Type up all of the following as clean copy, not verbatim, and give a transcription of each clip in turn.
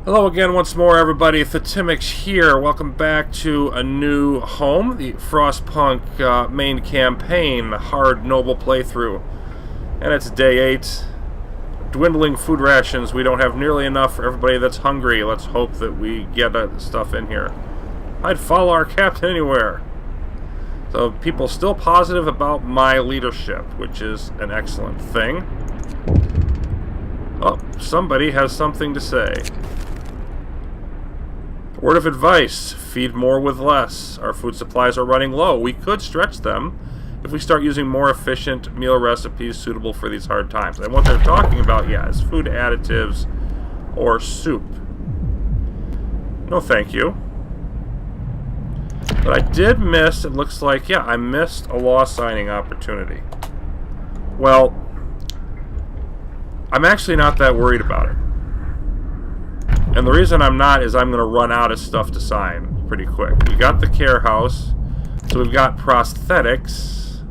Hello again once more, everybody. Thetimix here. Welcome back to a new home, the Frospunk main campaign, hard noble playthrough. And it's day 8. Dwindling food rations. We don't have nearly enough for everybody that's hungry. Let's hope that we get stuff in here. I'd follow our captain anywhere. So people still positive about my leadership, which is an excellent thing. Oh, somebody has something to say. Word of advice, feed more with less. Our food supplies are running low. We could stretch them if we start using more efficient meal recipes suitable for these hard times. And what they're talking about, yeah, is food additives or soup. No thank you. But I did miss, it looks like, yeah, I missed a law signing opportunity. Well, I'm actually not that worried about it. And the reason I'm not is I'm going to run out of stuff to sign pretty quick. We got the care house, so we've got prosthetics.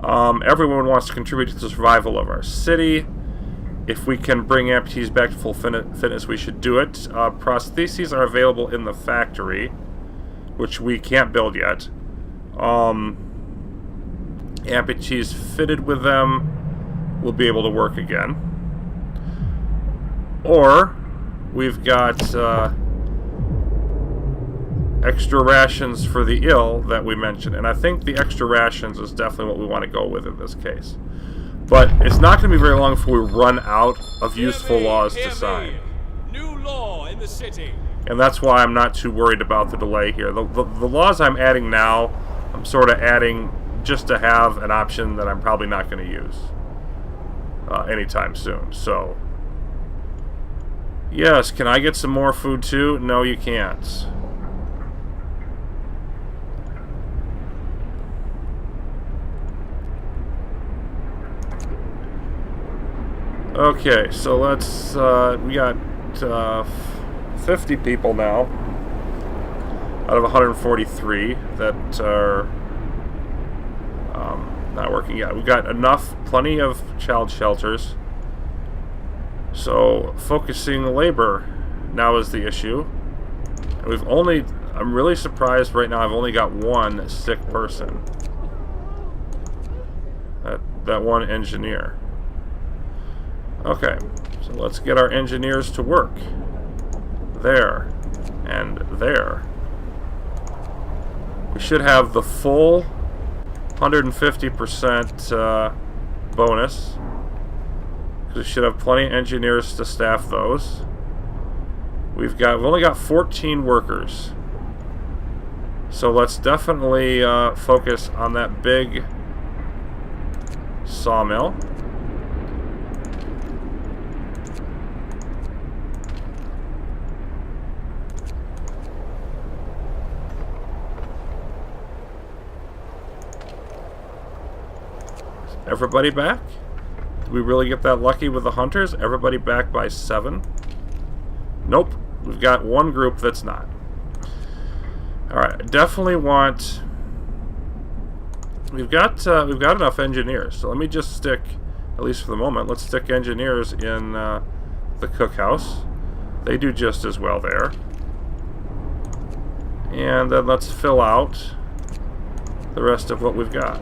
Everyone wants to contribute to the survival of our city. If we can bring amputees back to full fitness, we should do it. Prostheses are available in the factory, which we can't build yet. Amputees fitted with them will be able to work again. Or we've got extra rations for the ill that we mentioned. And I think the extra rations is definitely what we want to go with in this case. But it's not going to be very long before we run out of useful laws to sign. New law in the city. And that's why I'm not too worried about the delay here. The laws I'm adding now, I'm sort of adding just to have an option that I'm probably not going to use anytime soon. So, yes, can I get some more food too? No, you can't. Okay, so let's, we got 50 people now out of 143 that are not working yet. We've got plenty of child shelters. So focusing labor now is the issue. And I'm really surprised right now I've only got one sick person. That one engineer. Okay, so let's get our engineers to work. There. And there. We should have the full 150% bonus. We should have plenty of engineers to staff those. We've only got 14 workers. So let's definitely focus on that big sawmill. Everybody back? Did we really get that lucky with the hunters? Everybody back by 7? Nope. We've got one group that's not. Alright, definitely want... We've got enough engineers, so let me just stick, at least for the moment, let's stick engineers in the cookhouse. They do just as well there. And then let's fill out the rest of what we've got.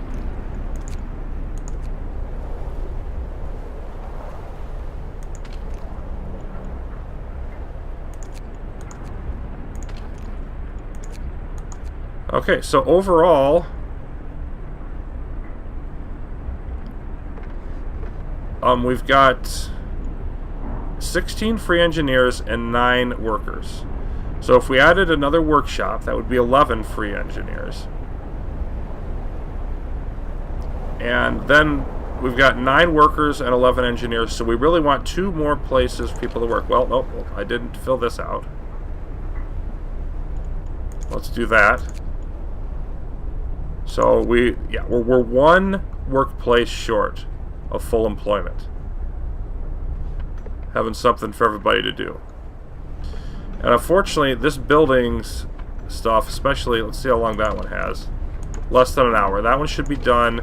Okay, so overall, we've got 16 free engineers and 9 workers. So if we added another workshop, that would be 11 free engineers. And then we've got 9 workers and 11 engineers, so we really want 2 more places for people to work. Well, nope, I didn't fill this out. Let's do that. So we're 1 workplace short of full employment. Having something for everybody to do. And unfortunately, this building's stuff, especially, let's see how long that one has. Less than an hour. That one should be done,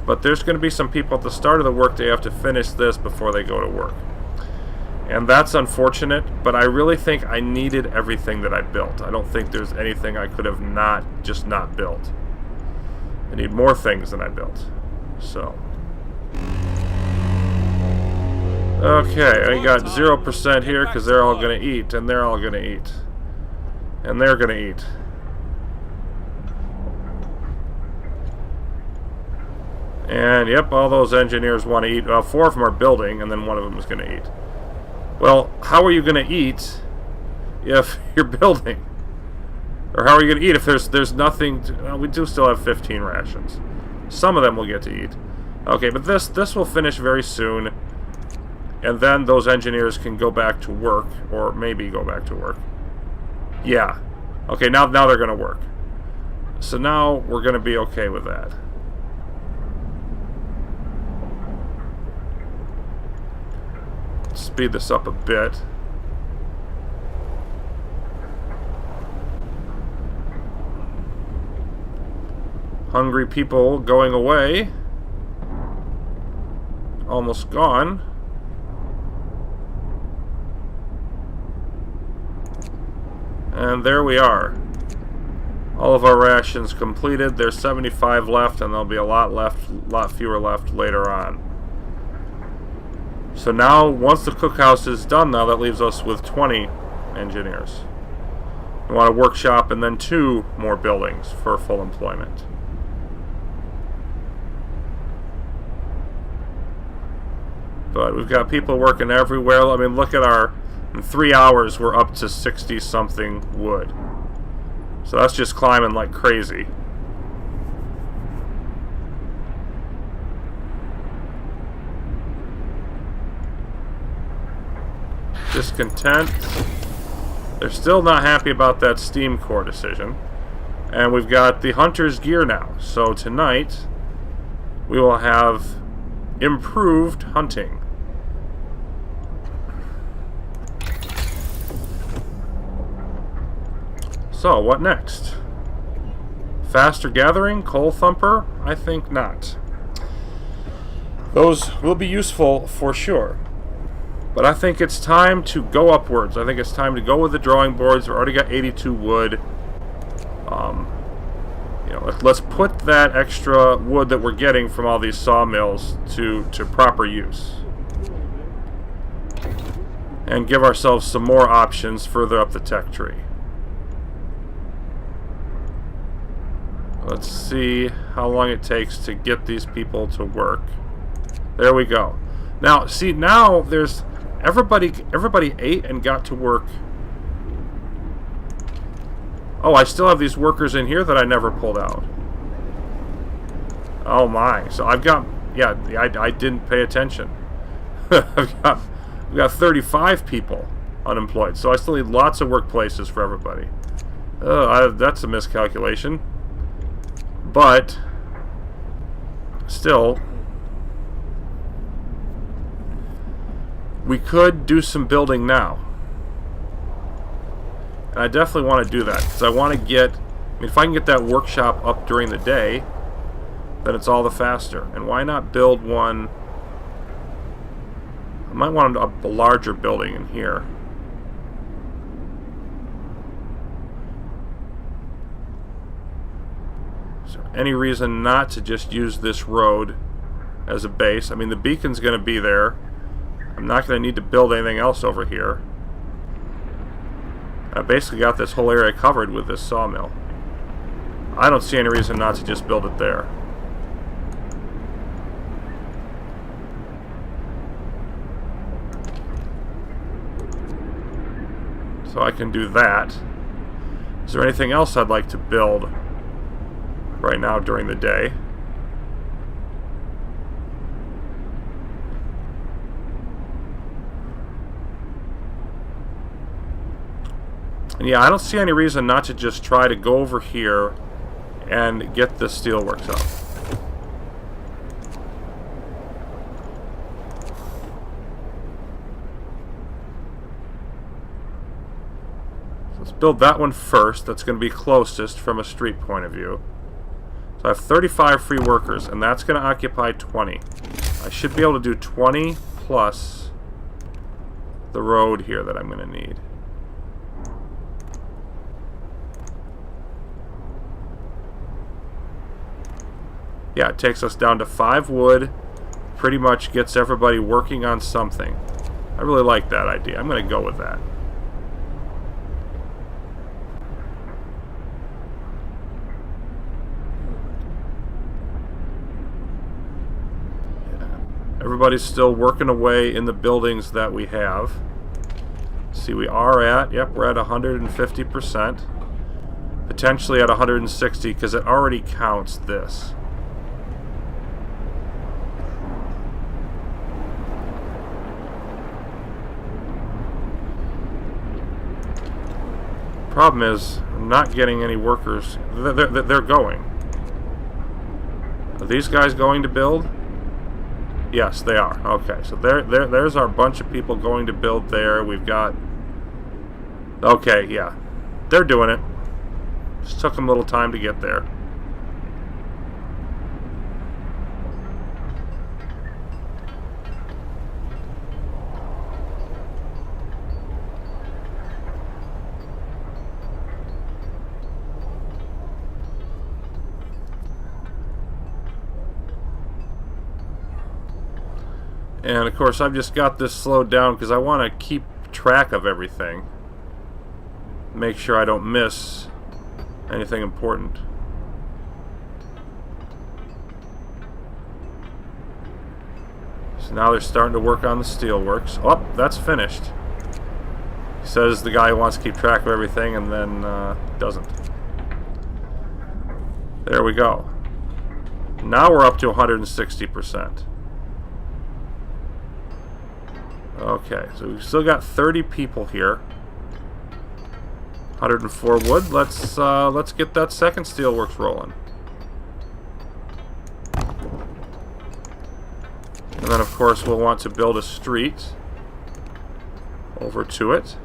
but there's going to be some people at the start of the workday have to finish this before they go to work. And that's unfortunate, but I really think I needed everything that I built. I don't think there's anything I could have just not built. I need more things than I built. So. Okay, I got 0% here because they're all going to eat, and they're all going to eat. And they're going to eat. And, yep, all those engineers want to eat. Well, 4 of them are building, and then 1 of them is going to eat. Well, how are you going to eat if you're building? Or how are you going to eat if there's nothing to, well, we do still have 15 rations. Some of them will get to eat. Okay, but this will finish very soon. And then those engineers can go back to work, or maybe go back to work. Yeah. Okay, now they're going to work. So now we're going to be okay with that. Speed this up a bit. Hungry people going away. Almost gone. And there we are. All of our rations completed. There's 75 left, and there'll be a lot fewer left later on. So now, once the cookhouse is done, now that leaves us with 20 engineers. We want a workshop and then 2 more buildings for full employment. But we've got people working everywhere. I mean, look at our... In 3 hours, we're up to 60-something wood. So that's just climbing like crazy. Discontent. They're still not happy about that steam core decision. And we've got the hunter's gear now. So tonight, we will have improved hunting. So, what next? Faster gathering? Coal thumper? I think not. Those will be useful for sure. But I think it's time to go upwards. I think it's time to go with the drawing boards. We've already got 82 wood. Let's put that extra wood that we're getting from all these sawmills to proper use. And give ourselves some more options further up the tech tree. Let's see how long it takes to get these people to work. There we go. Now, see, now there's... Everybody ate and got to work. Oh, I still have these workers in here that I never pulled out. Oh my. So I've got... Yeah, I didn't pay attention. I've got 35 people unemployed. So I still need lots of workplaces for everybody. That's a miscalculation. But... Still... We could do some building now. And I definitely want to do that, because I want to get... I mean, if I can get that workshop up during the day, then it's all the faster. And why not build one... I might want a larger building in here. Is there any reason not to just use this road as a base? I mean, the beacon's going to be there. I'm not going to need to build anything else over here. I basically got this whole area covered with this sawmill. I don't see any reason not to just build it there. So I can do that. Is there anything else I'd like to build right now during the day? And yeah, I don't see any reason not to just try to go over here and get the steelworks up. So let's build that one first. That's going to be closest from a street point of view. So I have 35 free workers, and that's going to occupy 20. I should be able to do 20 plus the road here that I'm going to need. Yeah, it takes us down to 5 wood. Pretty much gets everybody working on something. I really like that idea. I'm going to go with that. Everybody's still working away in the buildings that we have. See, we are at, yep, we're at 150%. Potentially at 160 because it already counts this. Problem is, I'm not getting any workers. They're going. Are these guys going to build? Yes, they are. Okay, so there's our bunch of people going to build there. We've got... Okay, yeah. They're doing it. Just took them a little time to get there. And of course, I've just got this slowed down because I want to keep track of everything. Make sure I don't miss anything important. So now they're starting to work on the steelworks. Oh, that's finished. He says the guy wants to keep track of everything and then doesn't. There we go. Now we're up to 160%. Okay, so we've still got 30 people here. 104 wood. Let's get that second steelworks rolling. And then of course we'll want to build a street over to it.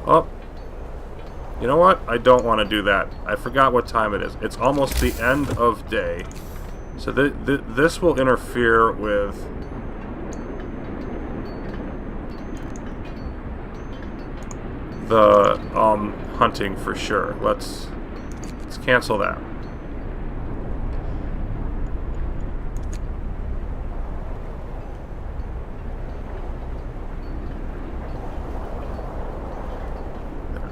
Oh, you know what? I don't want to do that. I forgot what time it is. It's almost the end of day. So this will interfere with the hunting for sure. Let's cancel that.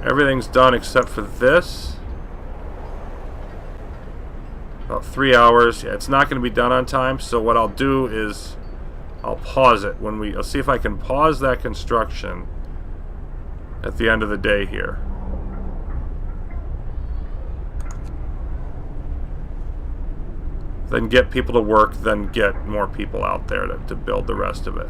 Everything's done except for this. About 3 hours. Yeah, it's not going to be done on time, so what I'll do is I'll pause it when I'll see if I can pause that construction at the end of the day here. Then get people to work, then get more people out there to build the rest of it.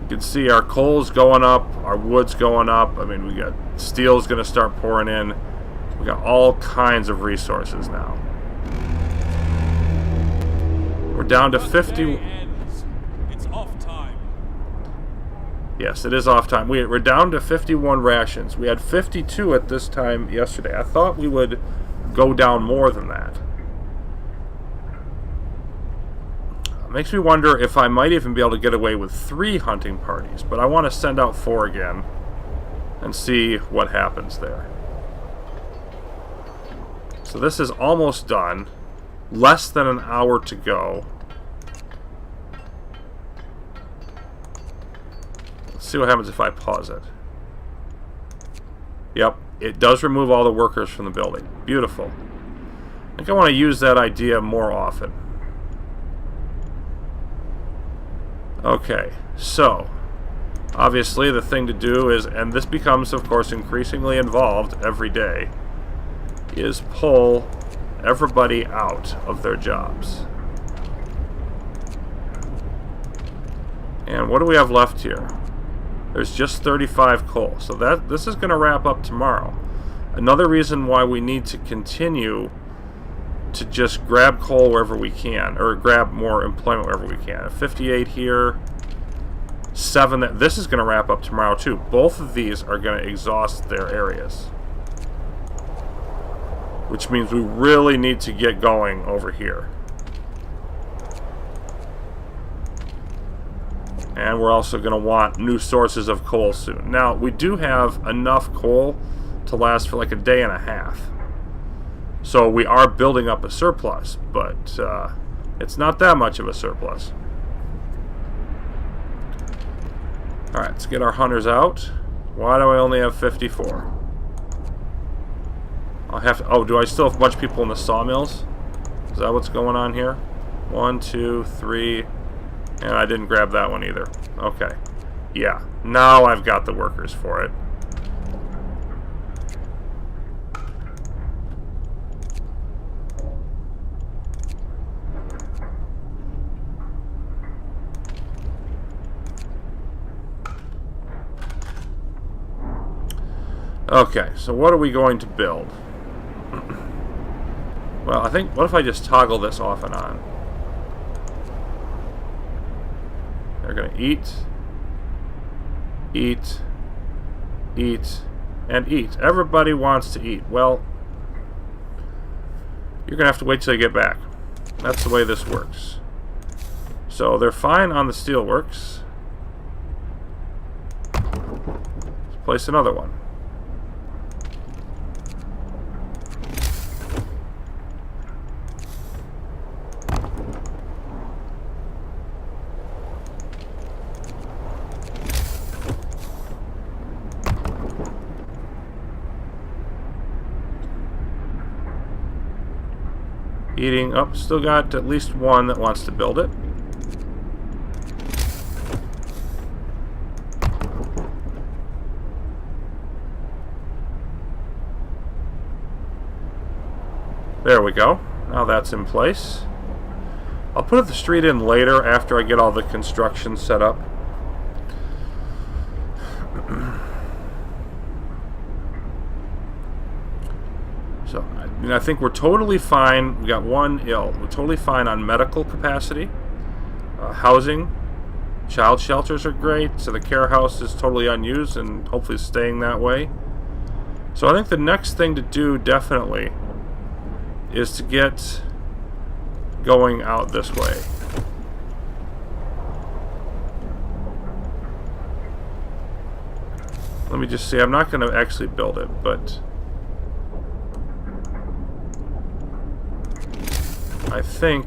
You can see our coal's going up, our wood's going up. I mean, we got steel's going to start pouring in. We got all kinds of resources now. We're down to 50. It's off time. Yes, it is off time. We're down to 51 rations. We had 52 at this time yesterday. I thought we would go down more than that. Makes me wonder if I might even be able to get away with 3 hunting parties, but I want to send out 4 again and see what happens there. So this is almost done. Less than an hour to go. Let's see what happens if I pause it. Yep, it does remove all the workers from the building. Beautiful. I think I want to use that idea more often. Okay, so obviously the thing to do is, and this becomes of course increasingly involved every day, is pull everybody out of their jobs. And what do we have left here? There's just 35 coal. So this is going to wrap up tomorrow. Another reason why we need to continue to just grab coal wherever we can, or grab more employment wherever we can. 58 here, 7. This is going to wrap up tomorrow too. Both of these are going to exhaust their areas. Which means we really need to get going over here. And we're also going to want new sources of coal soon. Now, we do have enough coal to last for like a day and a half. So we are building up a surplus, but it's not that much of a surplus. Alright, let's get our hunters out. Why do I only have 54? I'll have to... Oh, do I still have a bunch of people in the sawmills? Is that what's going on here? 1, 2, 3... And I didn't grab that one either. Okay. Yeah. Now I've got the workers for it. Okay, so what are we going to build? Well, I think... What if I just toggle this off and on? They're going to eat, eat, eat, and eat. Everybody wants to eat. Well, you're going to have to wait till you get back. That's the way this works. So they're fine on the steelworks. Let's place another one. Eating up, still got at least one that wants to build it. There we go. Now that's in place. I'll put the street in later after I get all the construction set up. So, I think we're totally fine. We got one ill. We're totally fine on medical capacity. Housing. Child shelters are great. So the care house is totally unused and hopefully staying that way. So I think the next thing to do definitely is to get going out this way. Let me just see. I'm not going to actually build it, but I think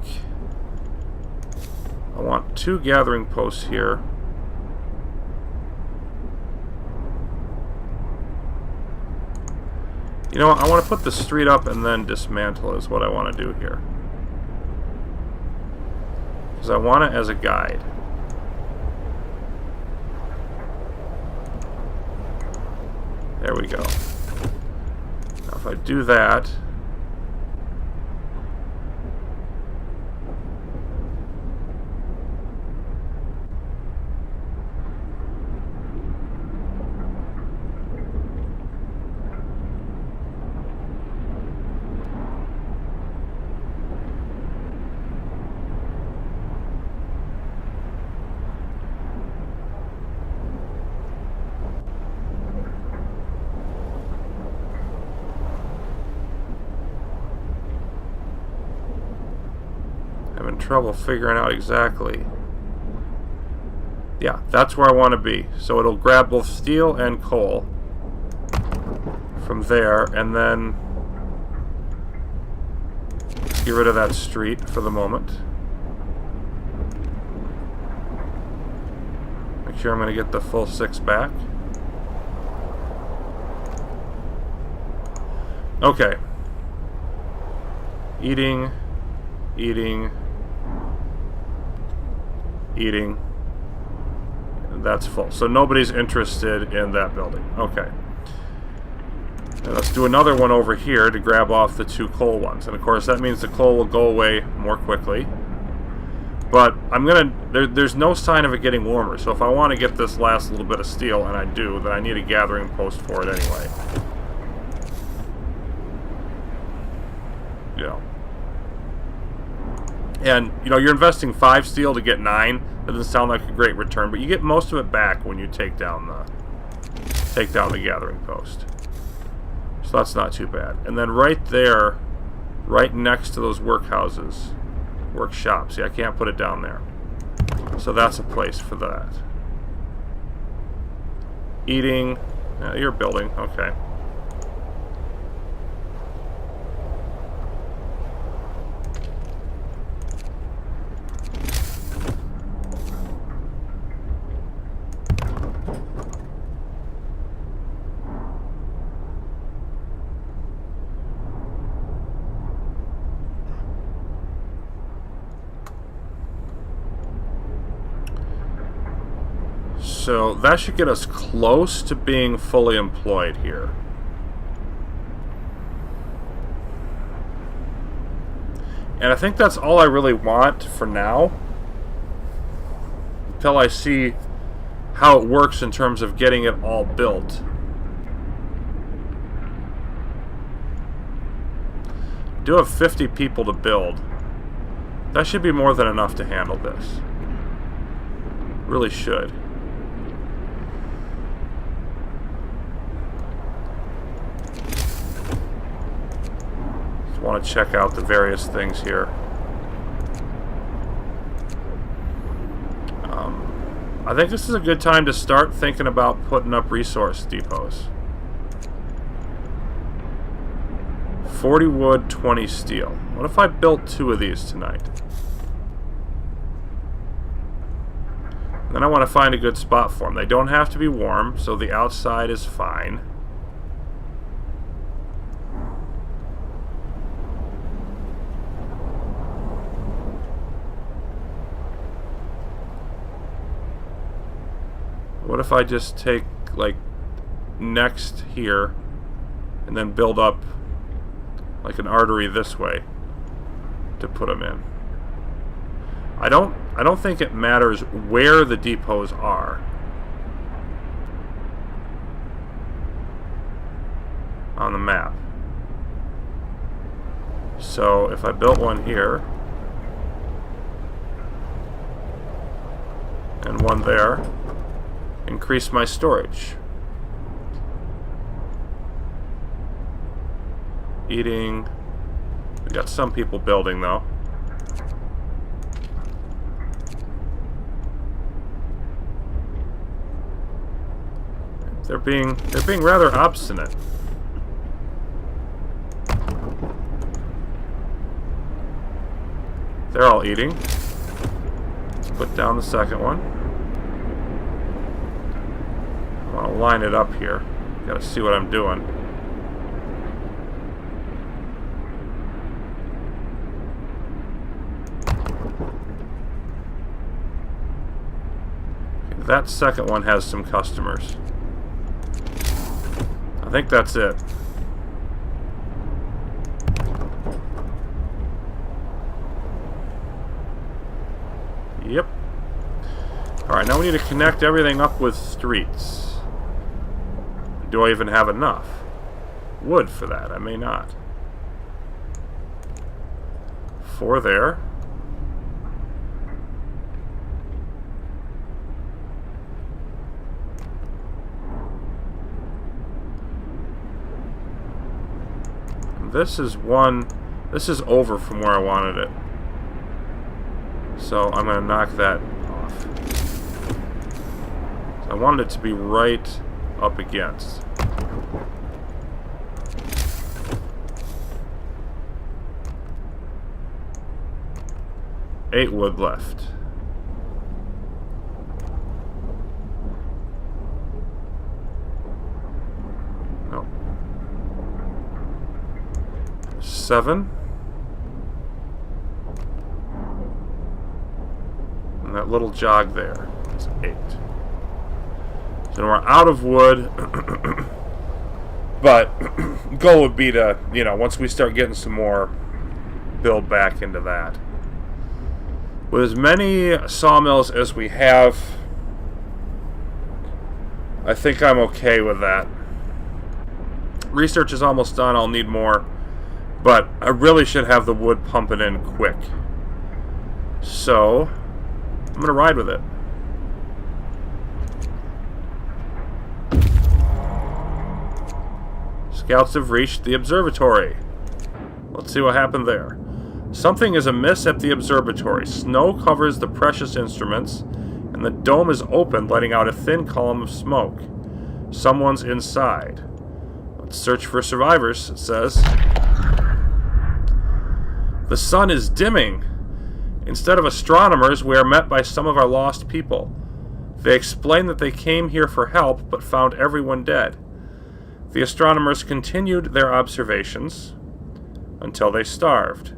I want 2 gathering posts here. You know what? I want to put the street up and then dismantle is what I want to do here. Because I want it as a guide. There we go. Now if I do that... Having trouble figuring out exactly. Yeah, that's where I want to be. So it'll grab both steel and coal from there, and then get rid of that street for the moment. Make sure I'm going to get the full 6 back. Okay. Eating, eating, eating. That's full. So nobody's interested in that building. Okay. And let's do another one over here to grab off the 2 coal ones. And of course that means the coal will go away more quickly. But I'm gonna... There's no sign of it getting warmer. So if I want to get this last little bit of steel, and I do, then I need a gathering post for it anyway. Yeah. And, you know, you're investing 5 steel to get 9. That doesn't sound like a great return, but you get most of it back when you take down the gathering post. So that's not too bad. And then right there, right next to those workhouses, workshops. See, I can't put it down there. So that's a place for that. Eating. You're building. Okay. So that should get us close to being fully employed here. And I think that's all I really want for now, until I see how it works in terms of getting it all built. I do have 50 people to build. That should be more than enough to handle this. Really should. Want to check out the various things here. I think this is a good time to start thinking about putting up resource depots. 40 wood, 20 steel. What if I built 2 of these tonight? Then I want to find a good spot for them. They don't have to be warm, so the outside is fine. What if I just take, like, next here and then build up like an artery this way to put them in? I don't think it matters where the depots are on the map. So if I built one here and one there, increase my storage. Eating. We got some people building though. They're being rather obstinate. They're all eating. Let's put down the second one. I want to line it up here. Gotta see what I'm doing. Okay, that second one has some customers. I think that's it. Yep. Alright, now we need to connect everything up with streets. Do I even have enough wood for that? I may not. 4 there. This is over from where I wanted it. So I'm going to knock that off. So I wanted it to be right up against. Eight wood left. No. 7. And that little jog there is 8. So we're out of wood. But goal would be to, once we start getting some more, build back into that. With as many sawmills as we have, I think I'm okay with that. Research is almost done. I'll need more. But I really should have the wood pumping in quick. So, I'm going to ride with it. Scouts have reached the observatory. Let's see what happened there. Something is amiss at the observatory. Snow covers the precious instruments, and the dome is open, letting out a thin column of smoke. Someone's inside. Let's search for survivors, it says. The sun is dimming. Instead of astronomers, we are met by some of our lost people. They explain that they came here for help, but found everyone dead. The astronomers continued their observations until they starved.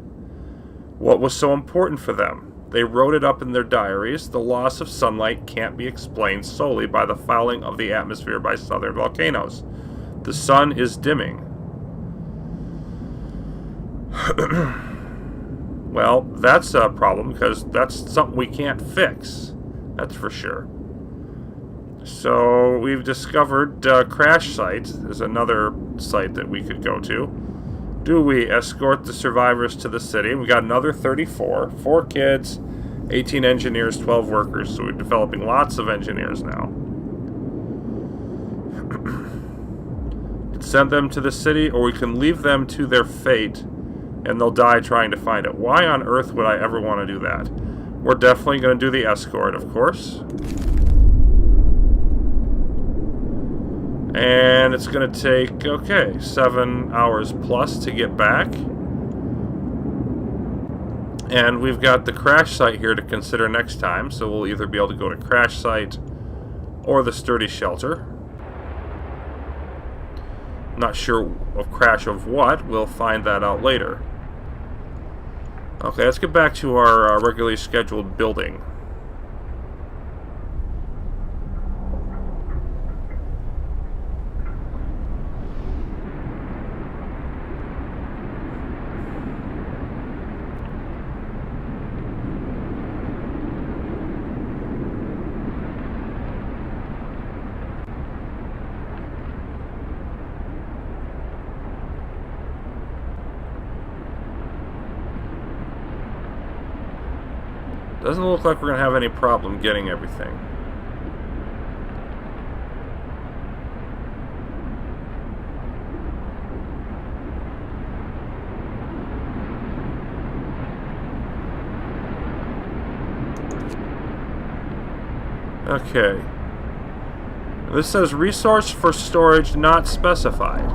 What was so important for them? They wrote it up in their diaries. The loss of sunlight can't be explained solely by the fouling of the atmosphere by southern volcanoes. The sun is dimming. Well, that's a problem, because that's something we can't fix. That's for sure. So, we've discovered crash site is another site that we could go to. Do we escort the survivors to the city? We got another 34. 4 kids, 18 engineers, 12 workers. So we're developing lots of engineers now. We can send them to the city, or we can leave them to their fate, and they'll die trying to find it. Why on earth would I ever want to do that? We're definitely going to do the escort, of course. And it's going to take, okay, 7 hours plus to get back. And we've got the crash site here to consider next time, so we'll either be able to go to crash site or the sturdy shelter. Not sure of crash of what, we'll find that out later. Okay, let's get back to our regularly scheduled building. Doesn't look like we're going to have any problem getting everything. Okay. This says resource for storage not specified.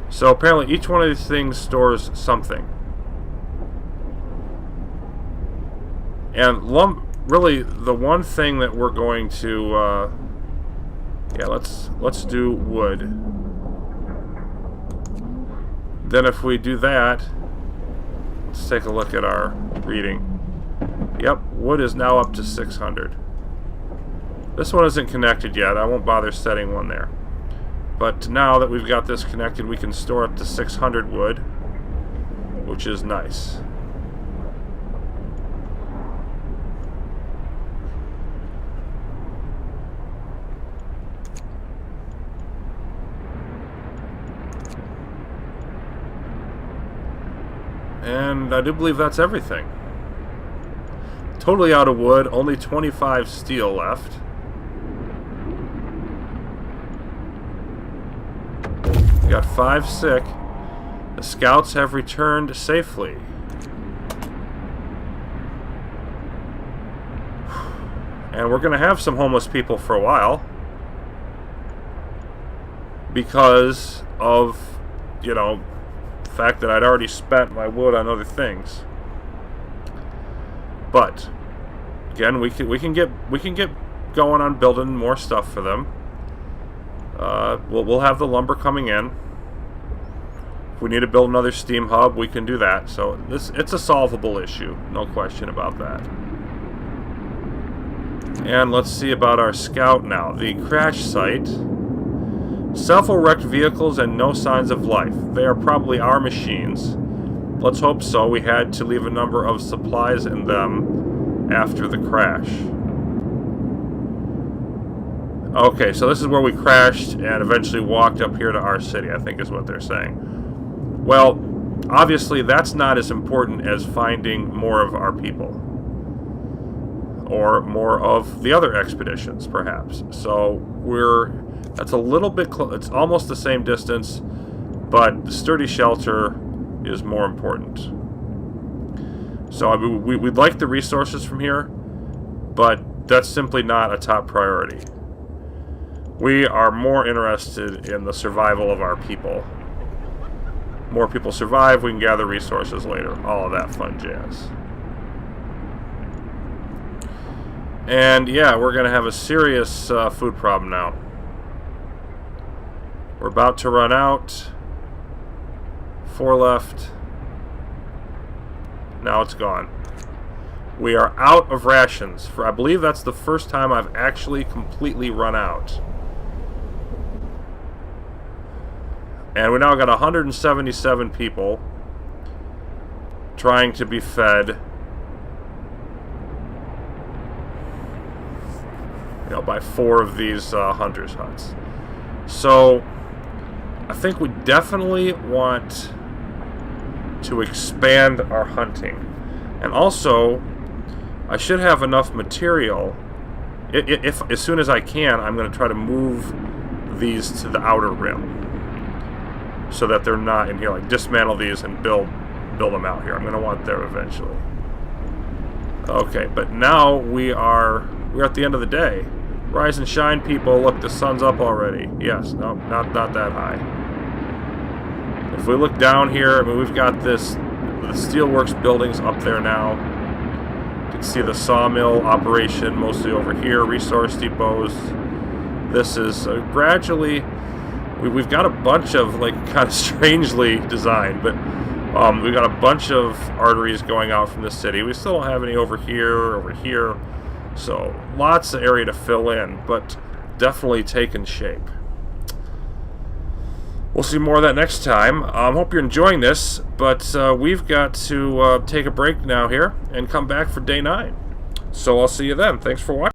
So apparently each one of these things stores something. And really, the one thing that we're going to, yeah, let's do wood. Then if we do that, let's take a look at our reading. Yep, wood is now up to 600. This one isn't connected yet. I won't bother setting one there. But now that we've got this connected, we can store up to 600 wood, which is nice. And I do believe that's everything. Totally out of wood, only 25 steel left. We got 5 sick. The scouts have returned safely. And we're going to have some homeless people for a while. Because of, you know, the fact that I'd already spent my wood on other things. But again, we can get going on building more stuff for them. We'll have the lumber coming in. If we need to build another steam hub, we can do that. So it's a solvable issue, no question about that. And let's see about our scout now. The crash site. Self-wrecked vehicles and no signs of life. They are probably our machines. Let's hope so. We had to leave a number of supplies in them after the crash. Okay, so this is where we crashed and eventually walked up here to our city, I think is what they're saying. Well, obviously that's not as important as finding more of our people. Or more of the other expeditions, perhaps. So that's a little bit it's almost the same distance, but the sturdy shelter is more important. So I mean, we'd like the resources from here, but that's simply not a top priority. We are more interested in the survival of our people. More people survive, we can gather resources later. All of that fun jazz. And yeah, we're going to have a serious food problem now. We're about to run out. 4 left. Now it's gone. We are out of rations. I believe that's the first time I've actually completely run out. And we now got 177 people trying to be fed, by 4 of these hunters' huts. So I think we definitely want to expand our hunting. And also, I should have enough material. If as soon as I can, I'm going to try to move these to the outer rim, so that they're not in here. Like, dismantle these and build them out here. I'm going to want there eventually. Okay, but now we're at the end of the day. Rise and shine, people. Look, the sun's up already. Yes, no, not that high. If we look down here, I mean, we've got the steelworks buildings up there now. You can see the sawmill operation mostly over here. Resource depots. This is gradually. We've got a bunch of, like, kind of strangely designed, but we've got a bunch of arteries going out from the city. We still don't have any over here. So lots of area to fill in, but definitely taking shape. We'll see more of that next time. Hope you're enjoying this, but we've got to take a break now here and come back for day 9. So I'll see you then. Thanks for watching.